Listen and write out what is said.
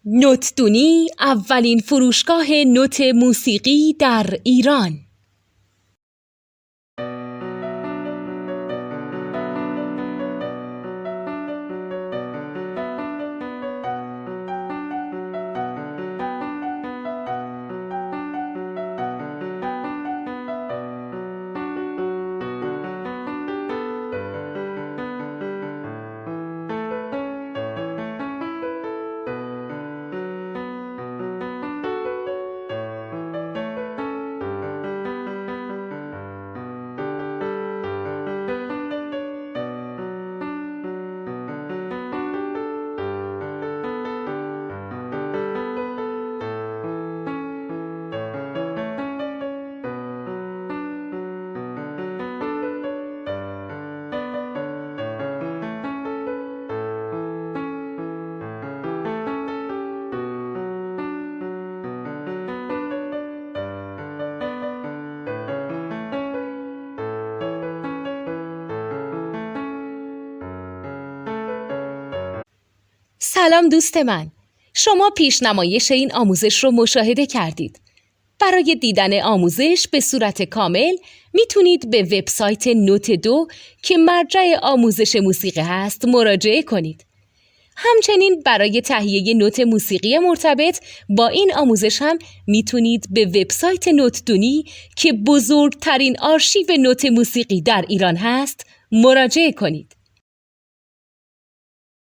نوتدونی اولین فروشگاه نوت موسیقی در ایران. سلام دوست من، شما پیشنمایش این آموزش رو مشاهده کردید. برای دیدن آموزش به صورت کامل میتونید به وبسایت نوت 2 که مرجع آموزش موسیقی هست مراجعه کنید. همچنین برای تهیه نوت موسیقی مرتبط با این آموزش هم میتونید به وبسایت نوتدونی که بزرگترین آرشیو نوت موسیقی در ایران هست مراجعه کنید.